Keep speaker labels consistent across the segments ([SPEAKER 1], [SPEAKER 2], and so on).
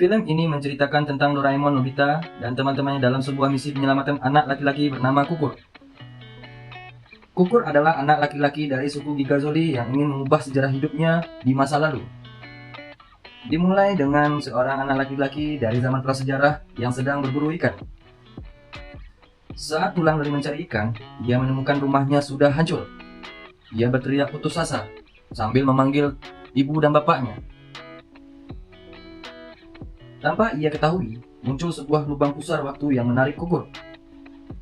[SPEAKER 1] Film ini menceritakan tentang Doraemon, Nobita, dan teman-temannya dalam sebuah misi penyelamatan anak laki-laki bernama Kukur. Kukur adalah anak laki-laki dari suku Gigazoli yang ingin mengubah sejarah hidupnya di masa lalu. Dimulai dengan seorang anak laki-laki dari zaman prasejarah yang sedang berburu ikan. Saat pulang dari mencari ikan, ia menemukan rumahnya sudah hancur. Ia berteriak putus asa sambil memanggil ibu dan bapaknya. Tanpa ia ketahui, muncul sebuah lubang pusar waktu yang menarik Kukur.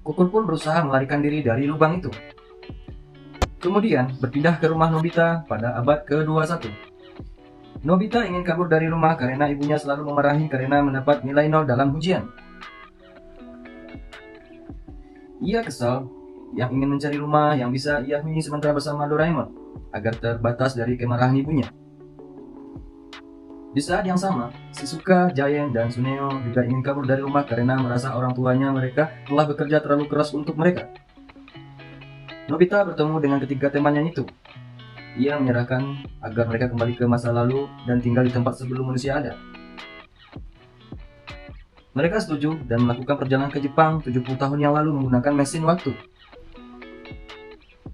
[SPEAKER 1] Kukur pun berusaha melarikan diri dari lubang itu. Kemudian berpindah ke rumah Nobita pada abad ke-21. Nobita ingin kabur dari rumah karena ibunya selalu memarahi karena mendapat nilai 0 dalam ujian. Ia kesal, yang ingin mencari rumah yang bisa ia huni sementara bersama Doraemon, agar terbatas dari kemarahan ibunya. Di saat yang sama, Shizuka, Giant, dan Suneo juga ingin kabur dari rumah karena merasa orang tuanya mereka telah bekerja terlalu keras untuk mereka. Nobita bertemu dengan ketiga temannya itu. Ia menyerahkan agar mereka kembali ke masa lalu dan tinggal di tempat sebelum manusia ada. Mereka setuju dan melakukan perjalanan ke Jepang 70 tahun yang lalu menggunakan mesin waktu.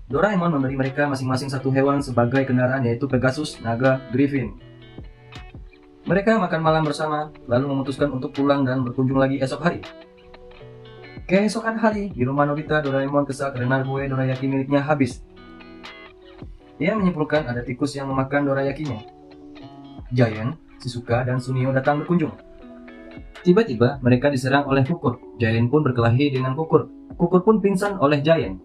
[SPEAKER 1] Doraemon memberi mereka masing-masing satu hewan sebagai kendaraan, yaitu Pegasus, naga, Griffin. Mereka makan malam bersama, lalu memutuskan untuk pulang dan berkunjung lagi esok hari. Keesokan hari, di rumah Nobita, Doraemon kesal karena kue dorayaki miliknya habis. Ia menyimpulkan ada tikus yang memakan dorayakinya. Giant, Shizuka, dan Suneo datang berkunjung. Tiba-tiba mereka diserang oleh Kukur. Giant pun berkelahi dengan Kukur. Kukur pun pingsan oleh Giant.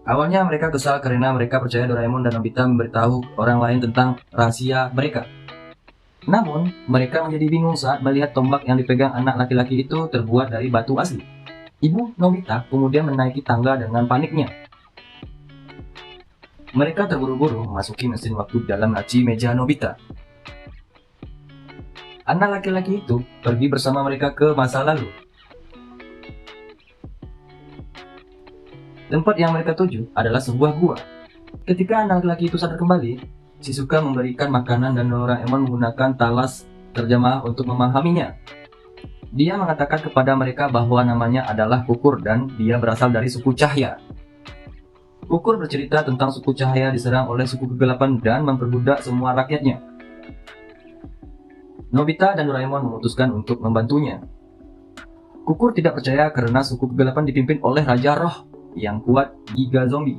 [SPEAKER 1] Awalnya mereka kesal karena mereka percaya Doraemon dan Nobita memberitahu orang lain tentang rahasia mereka. Namun, mereka menjadi bingung saat melihat tombak yang dipegang anak laki-laki itu terbuat dari batu asli. Ibu Nobita kemudian menaiki tangga dengan paniknya. Mereka terburu-buru memasuki mesin waktu dalam laci meja Nobita. Anak laki-laki itu pergi bersama mereka ke masa lalu. Tempat yang mereka tuju adalah sebuah gua. Ketika anak laki-laki itu sadar kembali, Shizuka memberikan makanan dan Doraemon menggunakan talas terjemah untuk memahaminya. Dia mengatakan kepada mereka bahwa namanya adalah Kukur dan dia berasal dari suku Cahya. Kukur bercerita tentang suku Cahya diserang oleh suku kegelapan dan memperbudak semua rakyatnya. Nobita dan Doraemon memutuskan untuk membantunya. Kukur tidak percaya karena suku kegelapan dipimpin oleh Raja Roh yang kuat, Giga Zombie.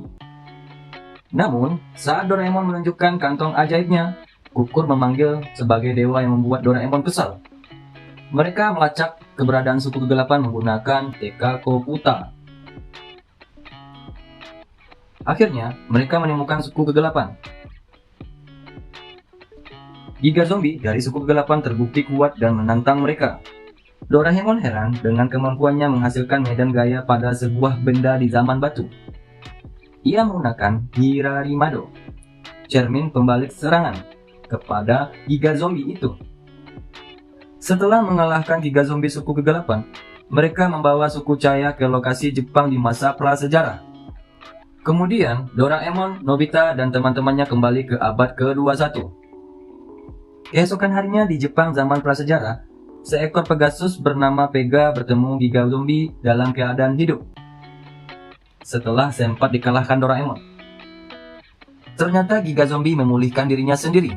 [SPEAKER 1] Namun, saat Doraemon menunjukkan kantong ajaibnya, Kukur memanggil sebagai dewa yang membuat Doraemon kesal. Mereka melacak keberadaan suku kegelapan menggunakan Tekakoputa. Akhirnya, mereka menemukan suku kegelapan. Giga Zombie dari suku kegelapan terbukti kuat dan menantang mereka. Doraemon heran dengan kemampuannya menghasilkan medan gaya pada sebuah benda di zaman batu. Ia menggunakan Hirarimado, cermin pembalik serangan, kepada Giga Zombie itu. Setelah mengalahkan Giga Zombie suku kegelapan, mereka membawa suku Cahya ke lokasi Jepang di masa prasejarah. Kemudian, Doraemon, Nobita, dan teman-temannya kembali ke abad ke-21. Keesokan harinya di Jepang zaman prasejarah, seekor Pegasus bernama Pega bertemu Giga Zombie dalam keadaan hidup. Setelah sempat dikalahkan Doraemon, ternyata Giga Zombie memulihkan dirinya sendiri.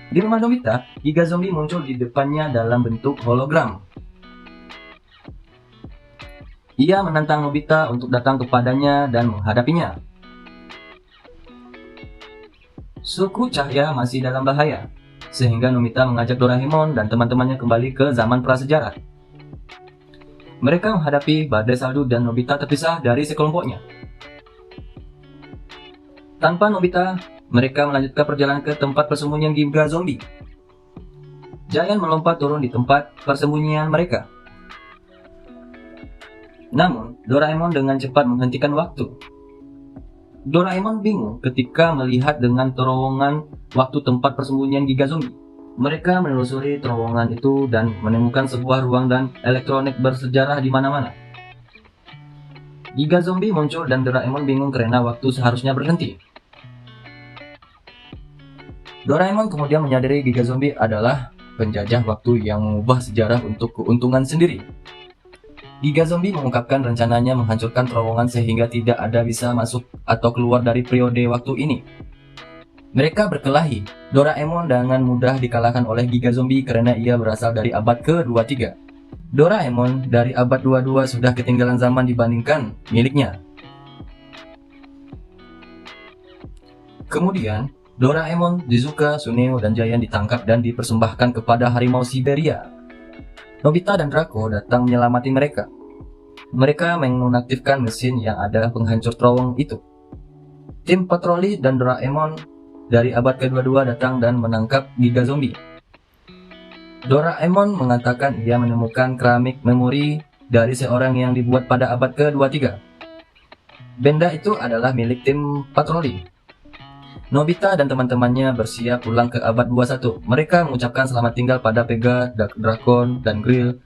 [SPEAKER 1] Di rumah Nobita, Giga Zombie muncul di depannya dalam bentuk hologram. Ia menantang Nobita untuk datang kepadanya dan menghadapinya. Suku Cahya masih dalam bahaya, sehingga Nobita mengajak Doraemon dan teman-temannya kembali ke zaman prasejarah. Mereka menghadapi badai salju dan Nobita terpisah dari sekelompoknya. Tanpa Nobita, mereka melanjutkan perjalanan ke tempat persembunyian Giga Zombie. Giant melompat turun di tempat persembunyian mereka. Namun, Doraemon dengan cepat menghentikan waktu. Doraemon bingung ketika melihat dengan terowongan waktu tempat persembunyian Giga Zombie. Mereka menelusuri terowongan itu dan menemukan sebuah ruang dan elektronik bersejarah di mana-mana. Giga Zombie muncul dan Doraemon bingung karena waktu seharusnya berhenti. Doraemon kemudian menyadari Giga Zombie adalah penjajah waktu yang mengubah sejarah untuk keuntungan sendiri. Giga Zombie mengungkapkan rencananya menghancurkan terowongan sehingga tidak ada bisa masuk atau keluar dari periode waktu ini. Mereka berkelahi. Doraemon dengan mudah dikalahkan oleh Giga Zombie karena ia berasal dari abad ke-23. Doraemon dari abad 22 sudah ketinggalan zaman dibandingkan miliknya. Kemudian, Doraemon, Shizuka, Suneo, dan Giant ditangkap dan dipersembahkan kepada harimau Siberia. Nobita dan Draco datang menyelamati mereka. Mereka menonaktifkan mesin yang ada penghancur terowong itu. Tim patroli dan Doraemon dari abad ke-22 datang dan menangkap Giga Zombie. Doraemon mengatakan ia menemukan keramik memori dari seorang yang dibuat pada abad ke-23. Benda itu adalah milik tim patroli. Nobita dan teman-temannya bersiap pulang ke abad 21. Mereka mengucapkan selamat tinggal pada Pega, Drakon, dan Grill